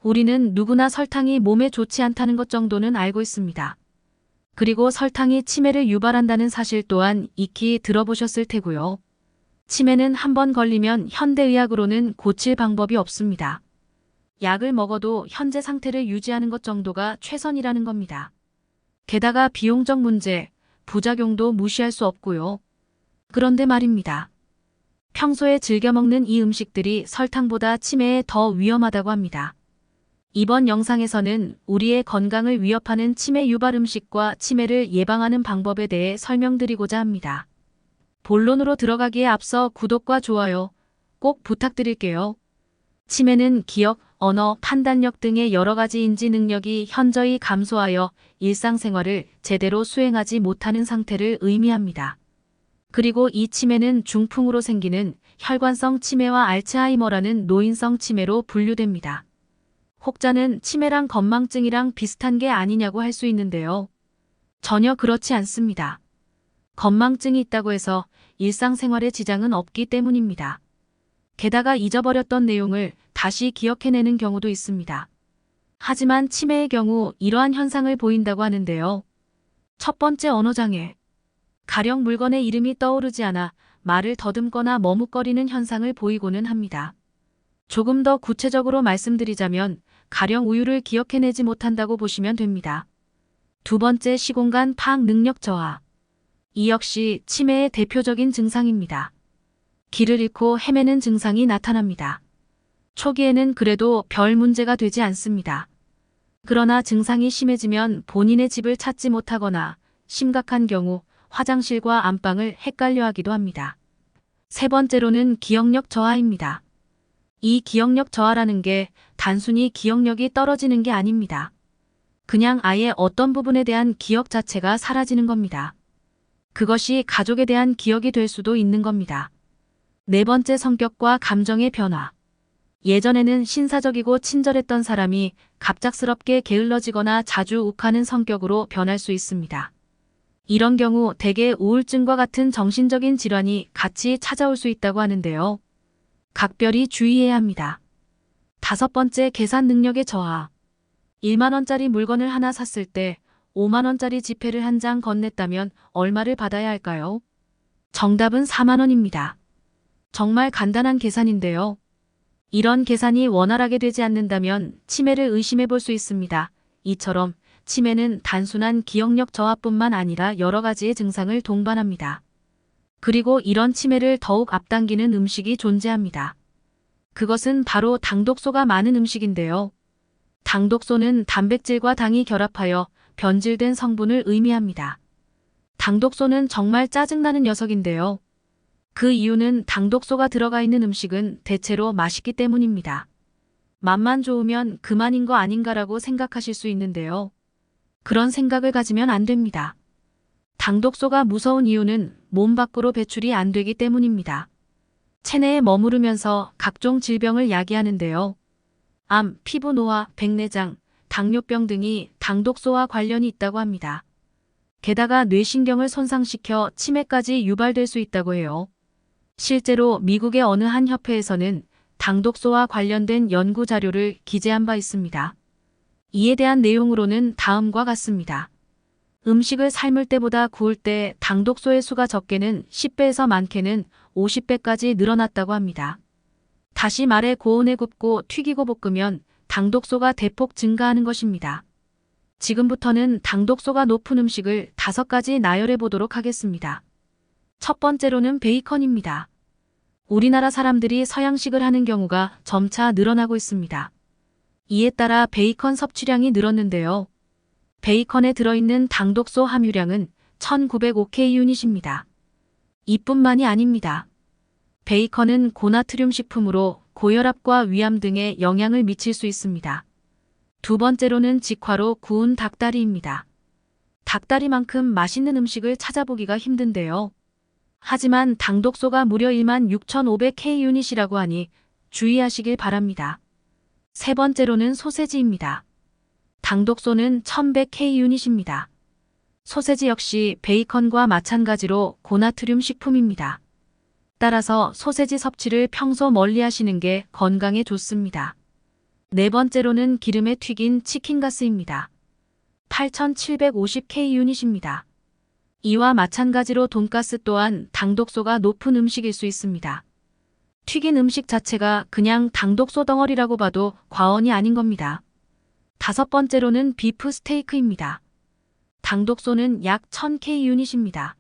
우리는 누구나 설탕이 몸에 좋지 않다는 것 정도는 알고 있습니다. 그리고 설탕이 치매를 유발한다는 사실 또한 익히 들어보셨을 테고요. 치매는 한번 걸리면 현대의학으로는 고칠 방법이 없습니다. 약을 먹어도 현재 상태를 유지하는 것 정도가 최선이라는 겁니다. 게다가 비용적 문제, 부작용도 무시할 수 없고요. 그런데 말입니다. 평소에 즐겨 먹는 이 음식들이 설탕보다 치매에 더 위험하다고 합니다. 이번 영상에서는 우리의 건강을 위협하는 치매 유발 음식과 치매를 예방하는 방법에 대해 설명드리고자 합니다. 본론으로 들어가기에 앞서 구독과 좋아요 꼭 부탁드릴게요. 치매는 기억, 언어, 판단력 등의 여러 가지 인지 능력이 현저히 감소하여 일상생활을 제대로 수행하지 못하는 상태를 의미합니다. 그리고 이 치매는 중풍으로 생기는 혈관성 치매와 알츠하이머라는 노인성 치매로 분류됩니다. 혹자는 치매랑 건망증이랑 비슷한 게 아니냐고 할 수 있는데요. 전혀 그렇지 않습니다. 건망증이 있다고 해서 일상생활에 지장은 없기 때문입니다. 게다가 잊어버렸던 내용을 다시 기억해내는 경우도 있습니다. 하지만 치매의 경우 이러한 현상을 보인다고 하는데요. 첫 번째, 언어장애. 가령 물건의 이름이 떠오르지 않아 말을 더듬거나 머뭇거리는 현상을 보이고는 합니다. 조금 더 구체적으로 말씀드리자면 가령 우유를 기억해내지 못한다고 보시면 됩니다. 두 번째, 시공간 파악 능력 저하. 이 역시 치매의 대표적인 증상입니다. 길을 잃고 헤매는 증상이 나타납니다. 초기에는 그래도 별 문제가 되지 않습니다. 그러나 증상이 심해지면 본인의 집을 찾지 못하거나 심각한 경우 화장실과 안방을 헷갈려 하기도 합니다. 세 번째로는 기억력 저하입니다. 이 기억력 저하라는 게 단순히 기억력이 떨어지는 게 아닙니다. 그냥 아예 어떤 부분에 대한 기억 자체가 사라지는 겁니다. 그것이 가족에 대한 기억이 될 수도 있는 겁니다. 네 번째, 성격과 감정의 변화. 예전에는 신사적이고 친절했던 사람이 갑작스럽게 게을러지거나 자주 욱하는 성격으로 변할 수 있습니다. 이런 경우 대개 우울증과 같은 정신적인 질환이 같이 찾아올 수 있다고 하는데요. 각별히 주의해야 합니다. 다섯 번째, 계산 능력의 저하. 1만 원짜리 물건을 하나 샀을 때 5만 원짜리 지폐를 한 장 건넸다면 얼마를 받아야 할까요? 정답은 4만 원입니다. 정말 간단한 계산인데요. 이런 계산이 원활하게 되지 않는다면 치매를 의심해 볼 수 있습니다. 이처럼 치매는 단순한 기억력 저하뿐만 아니라 여러 가지의 증상을 동반합니다. 그리고 이런 치매를 더욱 앞당기는 음식이 존재합니다. 그것은 바로 당독소가 많은 음식인데요. 당독소는 단백질과 당이 결합하여 변질된 성분을 의미합니다. 당독소는 정말 짜증나는 녀석인데요. 그 이유는 당독소가 들어가 있는 음식은 대체로 맛있기 때문입니다. 맛만 좋으면 그만인 거 아닌가라고 생각하실 수 있는데요. 그런 생각을 가지면 안 됩니다. 당독소가 무서운 이유는 몸 밖으로 배출이 안 되기 때문입니다. 체내에 머무르면서 각종 질병을 야기하는데요. 암, 피부 노화, 백내장, 당뇨병 등이 당독소와 관련이 있다고 합니다. 게다가 뇌신경을 손상시켜 치매까지 유발될 수 있다고 해요. 실제로 미국의 어느 한 협회에서는 당독소와 관련된 연구 자료를 기재한 바 있습니다. 이에 대한 내용으로는 다음과 같습니다. 음식을 삶을 때보다 구울 때 당독소의 수가 적게는 10배에서 많게는 50배까지 늘어났다고 합니다. 다시 말해 고온에 굽고 튀기고 볶으면 당독소가 대폭 증가하는 것입니다. 지금부터는 당독소가 높은 음식을 5가지 나열해 보도록 하겠습니다. 첫 번째로는 베이컨입니다. 우리나라 사람들이 서양식을 하는 경우가 점차 늘어나고 있습니다. 이에 따라 베이컨 섭취량이 늘었는데요. 베이컨에 들어있는 당독소 함유량은 1905K유닛입니다. 이뿐만이 아닙니다. 베이컨은 고나트륨 식품으로 고혈압과 위암 등에 영향을 미칠 수 있습니다. 두 번째로는 직화로 구운 닭다리입니다. 닭다리만큼 맛있는 음식을 찾아보기가 힘든데요. 하지만 당독소가 무려 16,500K유닛이라고 하니 주의하시길 바랍니다. 세 번째로는 소세지입니다. 당독소는 1100K유닛입니다. 소세지 역시 베이컨과 마찬가지로 고나트륨 식품입니다. 따라서 소세지 섭취를 평소 멀리 하시는 게 건강에 좋습니다. 네 번째로는 기름에 튀긴 치킨가스입니다. 8,750K 유닛입니다. 이와 마찬가지로 돈가스 또한 당독소가 높은 음식일 수 있습니다. 튀긴 음식 자체가 그냥 당독소 덩어리라고 봐도 과언이 아닌 겁니다. 다섯 번째로는 비프 스테이크입니다. 당독소는 약 1000K 유닛입니다.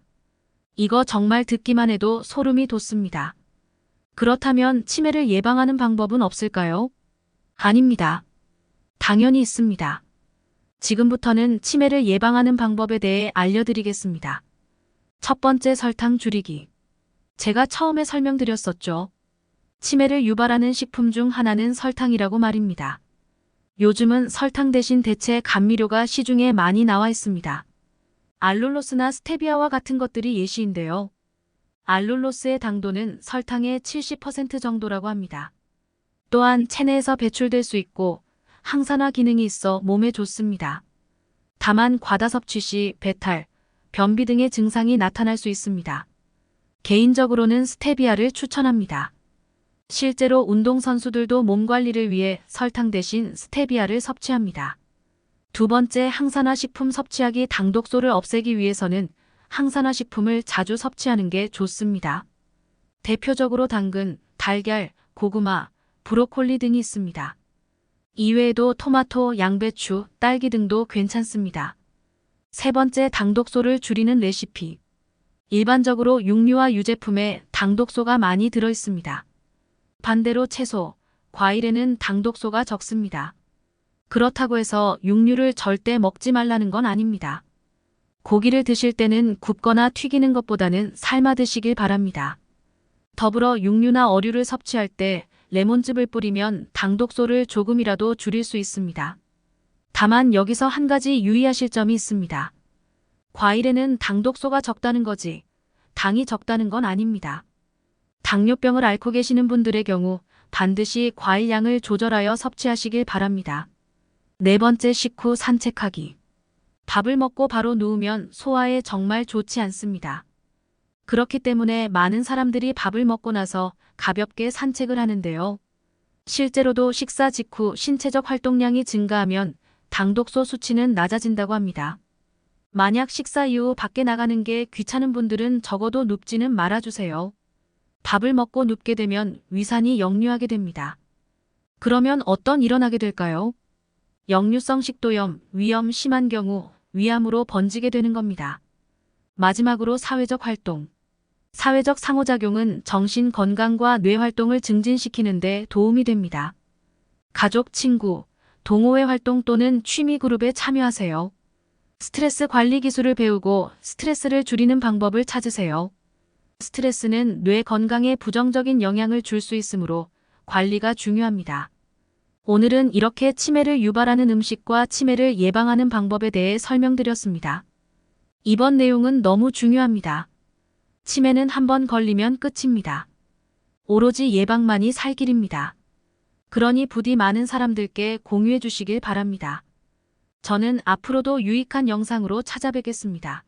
이거 정말 듣기만 해도 소름이 돋습니다. 그렇다면 치매를 예방하는 방법은 없을까요? 아닙니다. 당연히 있습니다. 지금부터는 치매를 예방하는 방법에 대해 알려드리겠습니다. 첫 번째, 설탕 줄이기. 제가 처음에 설명드렸었죠. 치매를 유발하는 식품 중 하나는 설탕이라고 말입니다. 요즘은 설탕 대신 대체 감미료가 시중에 많이 나와 있습니다. 알룰로스나 스테비아와 같은 것들이 예시인데요. 알룰로스의 당도는 설탕의 70% 정도라고 합니다. 또한 체내에서 배출될 수 있고 항산화 기능이 있어 몸에 좋습니다. 다만 과다 섭취 시 배탈, 변비 등의 증상이 나타날 수 있습니다. 개인적으로는 스테비아를 추천합니다. 실제로 운동선수들도 몸 관리를 위해 설탕 대신 스테비아를 섭취합니다. 두 번째, 항산화 식품 섭취하기. 당독소를 없애기 위해서는 항산화 식품을 자주 섭취하는 게 좋습니다. 대표적으로 당근, 달걀, 고구마, 브로콜리 등이 있습니다. 이외에도 토마토, 양배추, 딸기 등도 괜찮습니다. 세 번째, 당독소를 줄이는 레시피. 일반적으로 육류와 유제품에 당독소가 많이 들어 있습니다. 반대로 채소, 과일에는 당독소가 적습니다. 그렇다고 해서 육류를 절대 먹지 말라는 건 아닙니다. 고기를 드실 때는 굽거나 튀기는 것보다는 삶아 드시길 바랍니다. 더불어 육류나 어류를 섭취할 때 레몬즙을 뿌리면 당독소를 조금이라도 줄일 수 있습니다. 다만 여기서 한 가지 유의하실 점이 있습니다. 과일에는 당독소가 적다는 거지 당이 적다는 건 아닙니다. 당뇨병을 앓고 계시는 분들의 경우 반드시 과일 양을 조절하여 섭취하시길 바랍니다. 네 번째, 식후 산책하기. 밥을 먹고 바로 누우면 소화에 정말 좋지 않습니다. 그렇기 때문에 많은 사람들이 밥을 먹고 나서 가볍게 산책을 하는데요. 실제로도 식사 직후 신체적 활동량이 증가하면 당독소 수치는 낮아진다고 합니다. 만약 식사 이후 밖에 나가는 게 귀찮은 분들은 적어도 눕지는 말아주세요. 밥을 먹고 눕게 되면 위산이 역류하게 됩니다. 그러면 어떤 일어나게 될까요? 역류성 식도염, 위염 심한 경우 위암으로 번지게 되는 겁니다. 마지막으로 사회적 활동. 사회적 상호작용은 정신 건강과 뇌 활동을 증진시키는 데 도움이 됩니다. 가족, 친구, 동호회 활동 또는 취미 그룹에 참여하세요. 스트레스 관리 기술을 배우고 스트레스를 줄이는 방법을 찾으세요. 스트레스는 뇌 건강에 부정적인 영향을 줄 수 있으므로 관리가 중요합니다. 오늘은 이렇게 치매를 유발하는 음식과 치매를 예방하는 방법에 대해 설명드렸습니다. 이번 내용은 너무 중요합니다. 치매는 한번 걸리면 끝입니다. 오로지 예방만이 살 길입니다. 그러니 부디 많은 사람들께 공유해 주시길 바랍니다. 저는 앞으로도 유익한 영상으로 찾아뵙겠습니다.